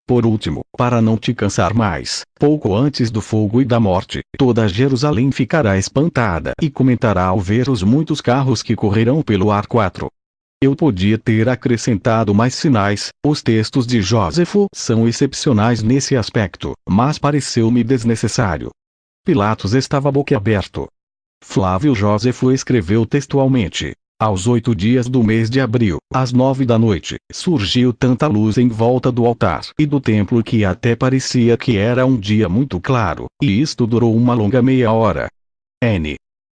Por último, para não te cansar mais, pouco antes do fogo e da morte, toda Jerusalém ficará espantada e comentará ao ver os muitos carros que correrão pelo ar 4. Eu podia ter acrescentado mais sinais, os textos de Jósefo são excepcionais nesse aspecto, mas pareceu-me desnecessário. Pilatos estava boquiaberto. Flávio Jósefo escreveu textualmente: aos 8 dias do mês de abril, às 9 da noite, surgiu tanta luz em volta do altar e do templo que até parecia que era um dia muito claro, e isto durou uma longa meia hora. N.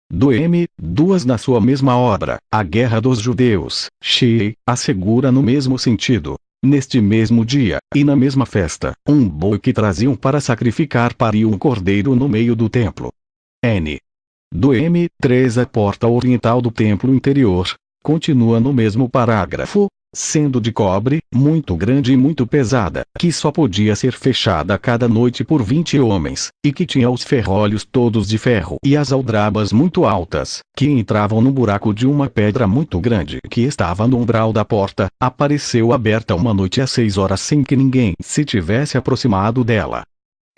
Do M. 2 na sua mesma obra, A Guerra dos Judeus, Shea, assegura no mesmo sentido. Neste mesmo dia, e na mesma festa, um boi que traziam para sacrificar pariu um cordeiro no meio do templo. N. Do M. 3 a porta oriental do templo interior, continua no mesmo parágrafo, sendo de cobre, muito grande e muito pesada, que só podia ser fechada cada noite por 20 homens, e que tinha os ferrolhos todos de ferro e as aldrabas muito altas, que entravam no buraco de uma pedra muito grande que estava no umbral da porta, apareceu aberta uma noite às 6 horas sem que ninguém se tivesse aproximado dela.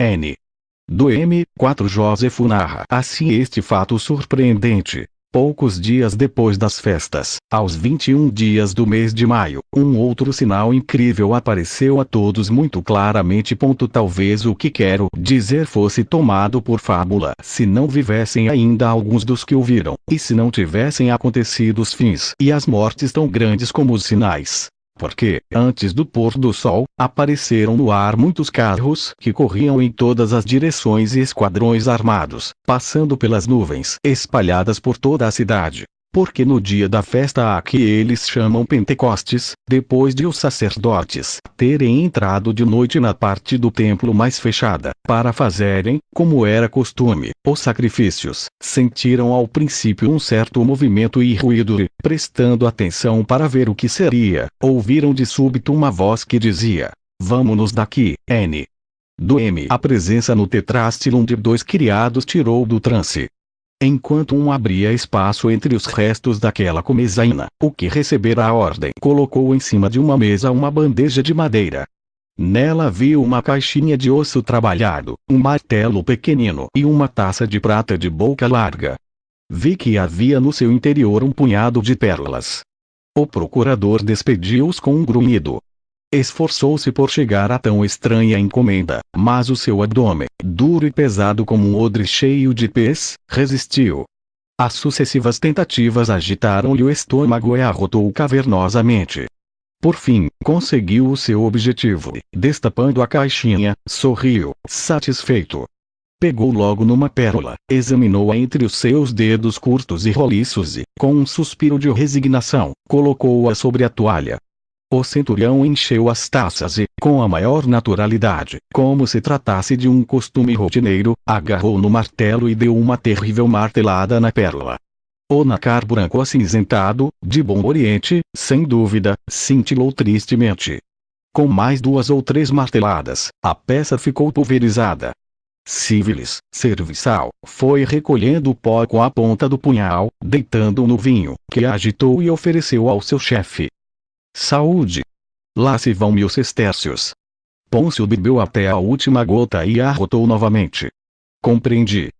N. Do M. 4 Jósefo narra assim este fato surpreendente. Poucos dias depois das festas, aos 21 dias do mês de maio, um outro sinal incrível apareceu a todos muito claramente. Talvez o que quero dizer fosse tomado por fábula se não vivessem ainda alguns dos que o viram, e se não tivessem acontecido os fins e as mortes tão grandes como os sinais. Porque, antes do pôr do sol, apareceram no ar muitos carros que corriam em todas as direções e esquadrões armados, passando pelas nuvens espalhadas por toda a cidade. Porque no dia da festa a que eles chamam Pentecostes, depois de os sacerdotes terem entrado de noite na parte do templo mais fechada, para fazerem, como era costume, os sacrifícios, sentiram ao princípio um certo movimento e ruído e, prestando atenção para ver o que seria, ouviram de súbito uma voz que dizia: vamo-nos daqui, N. Do M. A presença no tetrástilum de 2 criados tirou do transe. Enquanto um abria espaço entre os restos daquela comezaina, o que recebera a ordem colocou em cima de uma mesa uma bandeja de madeira. Nela viu uma caixinha de osso trabalhado, um martelo pequenino e uma taça de prata de boca larga. Vi que havia no seu interior um punhado de pérolas. O procurador despediu-os com um grunhido. Esforçou-se por chegar a tão estranha encomenda, mas o seu abdômen, duro e pesado como um odre cheio de pés, resistiu. As sucessivas tentativas agitaram-lhe o estômago e arrotou cavernosamente. Por fim, conseguiu o seu objetivo e, destapando a caixinha, sorriu, satisfeito. Pegou logo numa pérola, examinou-a entre os seus dedos curtos e roliços e, com um suspiro de resignação, colocou-a sobre a toalha. O centurião encheu as taças e, com a maior naturalidade, como se tratasse de um costume rotineiro, agarrou no martelo e deu uma terrível martelada na pérola. O nácar branco acinzentado, de bom oriente, sem dúvida, cintilou tristemente. Com mais 2 ou 3 marteladas, a peça ficou pulverizada. Sífilis, serviçal, foi recolhendo o pó com a ponta do punhal, deitando-o no vinho, que agitou e ofereceu ao seu chefe. Saúde! Lá se vão 1000 sestércios. Pôncio bebeu até a última gota e arrotou novamente. Compreendi.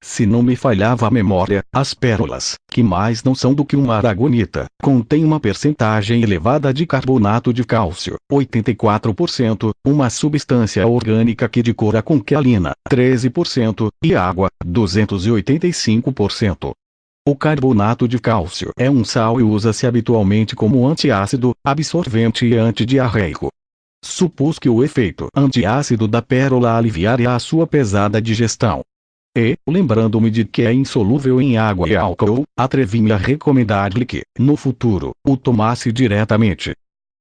Se não me falhava a memória, as pérolas, que mais não são do que uma aragonita, contêm uma percentagem elevada de carbonato de cálcio, 84%, uma substância orgânica que decora com quelina, 13%, e água, 285%. O carbonato de cálcio é um sal e usa-se habitualmente como antiácido, absorvente e antidiarreico. Supus que o efeito antiácido da pérola aliviaria a sua pesada digestão. E, lembrando-me de que é insolúvel em água e álcool, atrevi-me a recomendar-lhe que, no futuro, o tomasse diretamente.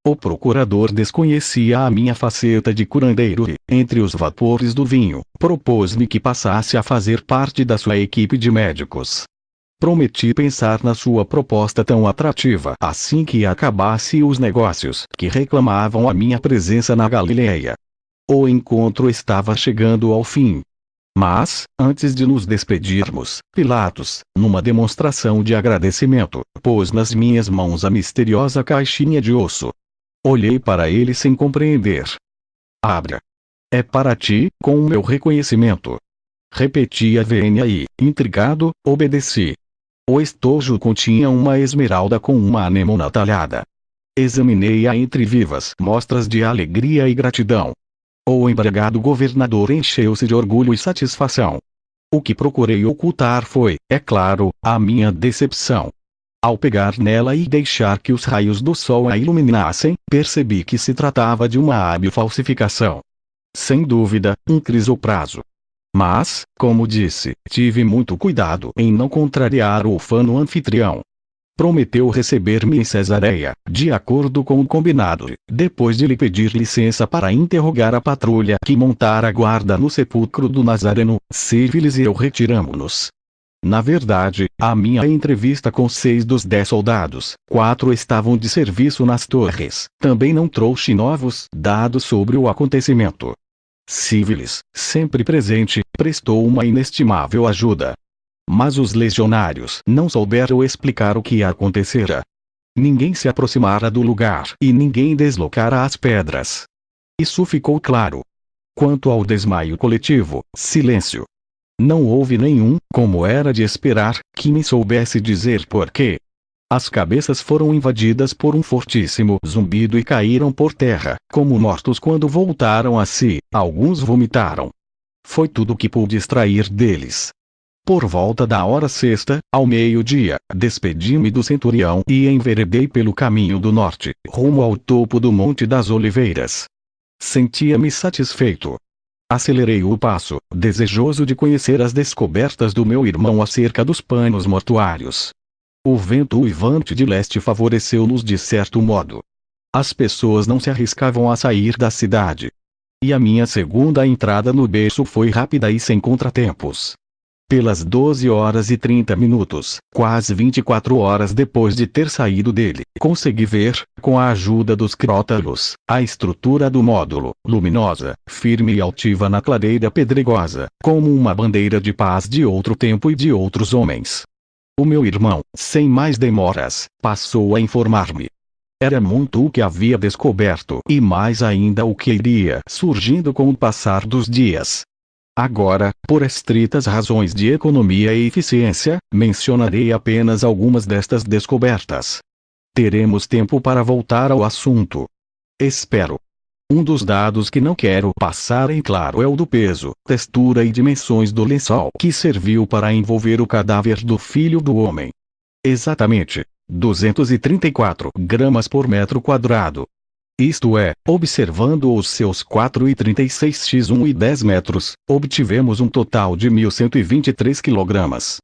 O procurador desconhecia a minha faceta de curandeiro e, entre os vapores do vinho, propôs-me que passasse a fazer parte da sua equipe de médicos. Prometi pensar na sua proposta tão atrativa assim que acabasse os negócios que reclamavam a minha presença na Galileia. O encontro estava chegando ao fim. Mas, antes de nos despedirmos, Pilatos, numa demonstração de agradecimento, pôs nas minhas mãos a misteriosa caixinha de osso. Olhei para ele sem compreender. Abra. É para ti, com o meu reconhecimento. Repeti a vênia e, intrigado, obedeci. O estojo continha uma esmeralda com uma anêmona talhada. Examinei-a entre vivas mostras de alegria e gratidão. O embriagado governador encheu-se de orgulho e satisfação. O que procurei ocultar foi, é claro, a minha decepção. Ao pegar nela e deixar que os raios do sol a iluminassem, percebi que se tratava de uma hábil falsificação. Sem dúvida, um crisopraso. Mas, como disse, tive muito cuidado em não contrariar o ufano anfitrião. Prometeu receber-me em Cesareia, de acordo com o combinado, depois de lhe pedir licença para interrogar a patrulha que montara guarda no sepulcro do Nazareno. Civilis e eu retiramo-nos. Na verdade, a minha entrevista com 6 dos 10 soldados, 4 estavam de serviço nas torres, também não trouxe novos dados sobre o acontecimento. Civilis, sempre presente, prestou uma inestimável ajuda. Mas os legionários não souberam explicar o que acontecera. Ninguém se aproximara do lugar e ninguém deslocara as pedras. Isso ficou claro. Quanto ao desmaio coletivo, silêncio. Não houve nenhum, como era de esperar, que me soubesse dizer por quê. As cabeças foram invadidas por um fortíssimo zumbido e caíram por terra, como mortos quando voltaram a si. Alguns vomitaram. Foi tudo o que pude extrair deles. Por volta da hora sexta, ao meio-dia, despedi-me do centurião e enveredei pelo caminho do norte, rumo ao topo do Monte das Oliveiras. Sentia-me satisfeito. Acelerei o passo, desejoso de conhecer as descobertas do meu irmão acerca dos panos mortuários. O vento uivante de leste favoreceu-nos de certo modo. As pessoas não se arriscavam a sair da cidade. E a minha segunda entrada no berço foi rápida e sem contratempos. Pelas 12h30, quase 24 horas depois de ter saído dele, consegui ver, com a ajuda dos crótalos, a estrutura do módulo, luminosa, firme e altiva na clareira pedregosa, como uma bandeira de paz de outro tempo e de outros homens. O meu irmão, sem mais demoras, passou a informar-me. Era muito o que havia descoberto e mais ainda o que iria surgindo com o passar dos dias. Agora, por estritas razões de economia e eficiência, mencionarei apenas algumas destas descobertas. Teremos tempo para voltar ao assunto. Espero. Um dos dados que não quero passar em claro é o do peso, textura e dimensões do lençol que serviu para envolver o cadáver do filho do homem. Exatamente, 234 gramas por metro quadrado. Isto é, observando os seus 4,36 x 1,10 metros, obtivemos um total de 1.123 kg.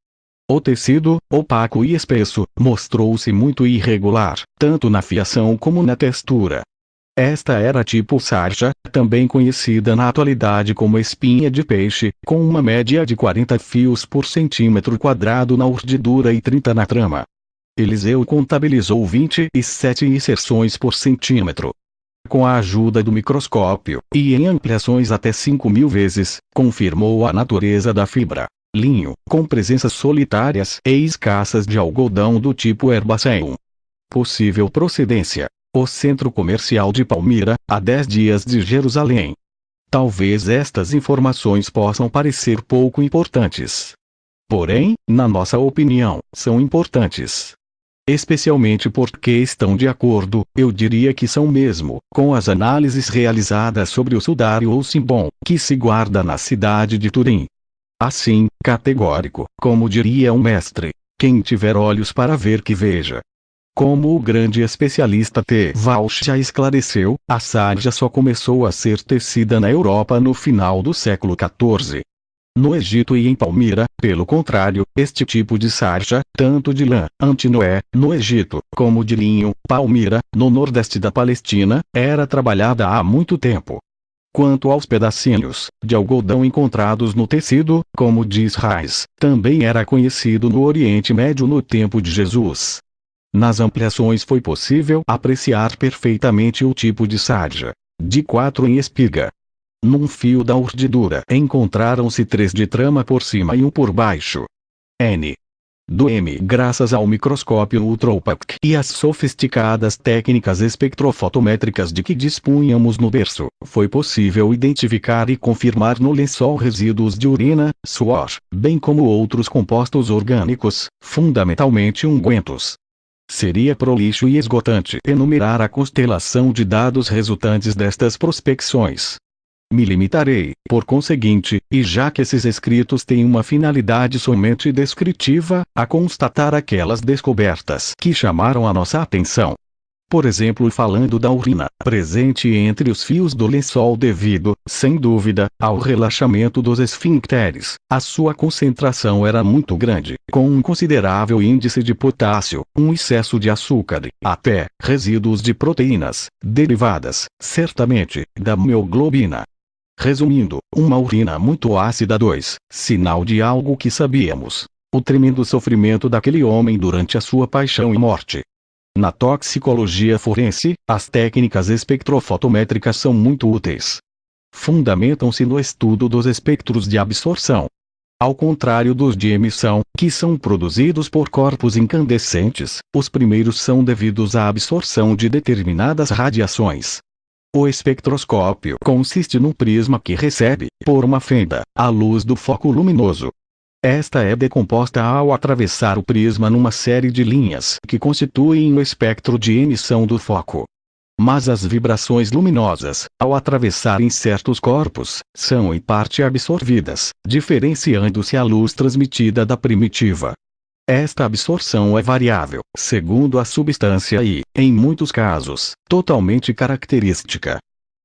O tecido, opaco e espesso, mostrou-se muito irregular, tanto na fiação como na textura. Esta era tipo sarja, também conhecida na atualidade como espinha de peixe, com uma média de 40 fios por centímetro quadrado na urdidura e 30 na trama. Eliseu contabilizou 27 inserções por centímetro. Com a ajuda do microscópio, e em ampliações até 5.000 vezes, confirmou a natureza da fibra. Linho, com presenças solitárias e escassas de algodão do tipo Herbaceum. Possível procedência. O centro comercial de Palmira, a 10 dias de Jerusalém. Talvez estas informações possam parecer pouco importantes. Porém, na nossa opinião, são importantes. Especialmente porque estão de acordo, eu diria que são mesmo, com as análises realizadas sobre o sudário ou simbom, que se guarda na cidade de Turim. Assim, categórico, como diria um mestre, quem tiver olhos para ver que veja. Como o grande especialista T. Walsh já esclareceu, a sarja só começou a ser tecida na Europa no final do século XIV. No Egito e em Palmira, pelo contrário, este tipo de sarja, tanto de lã, Antinoé, no Egito, como de linho, Palmira, no nordeste da Palestina, era trabalhada há muito tempo. Quanto aos pedacinhos de algodão encontrados no tecido, como diz Reis, também era conhecido no Oriente Médio no tempo de Jesus. Nas ampliações foi possível apreciar perfeitamente o tipo de sarja, de 4 em espiga. Num fio da urdidura encontraram-se 3 de trama por cima e 1 por baixo. N. do M. Graças ao microscópio ultra-opaco e às sofisticadas técnicas espectrofotométricas de que dispunhamos no berço, foi possível identificar e confirmar no lençol resíduos de urina, suor, bem como outros compostos orgânicos, fundamentalmente ungüentos. Seria prolixo e esgotante enumerar a constelação de dados resultantes destas prospecções. Me limitarei, por conseguinte, e já que esses escritos têm uma finalidade somente descritiva, a constatar aquelas descobertas que chamaram a nossa atenção. Por exemplo, falando da urina, presente entre os fios do lençol devido, sem dúvida, ao relaxamento dos esfíncteres, a sua concentração era muito grande, com um considerável índice de potássio, um excesso de açúcar, até resíduos de proteínas, derivadas, certamente, da mioglobina. Resumindo, uma urina muito ácida 2, sinal de algo que sabíamos. O tremendo sofrimento daquele homem durante a sua paixão e morte. Na toxicologia forense, as técnicas espectrofotométricas são muito úteis. Fundamentam-se no estudo dos espectros de absorção. Ao contrário dos de emissão, que são produzidos por corpos incandescentes, os primeiros são devidos à absorção de determinadas radiações. O espectroscópio consiste num prisma que recebe, por uma fenda, a luz do foco luminoso. Esta é decomposta ao atravessar o prisma numa série de linhas que constituem o espectro de emissão do foco. Mas as vibrações luminosas, ao atravessarem certos corpos, são em parte absorvidas, diferenciando-se a luz transmitida da primitiva. Esta absorção é variável, segundo a substância e, em muitos casos, totalmente característica.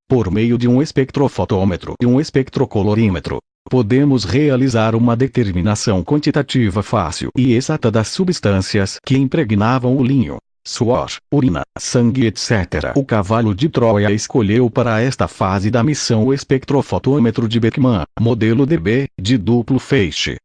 Por meio de um espectrofotômetro e um espectrocolorímetro, podemos realizar uma determinação quantitativa fácil e exata das substâncias que impregnavam o linho, suor, urina, sangue etc. O cavalo de Troia escolheu para esta fase da missão o espectrofotômetro de Beckmann, modelo DB, de duplo feixe.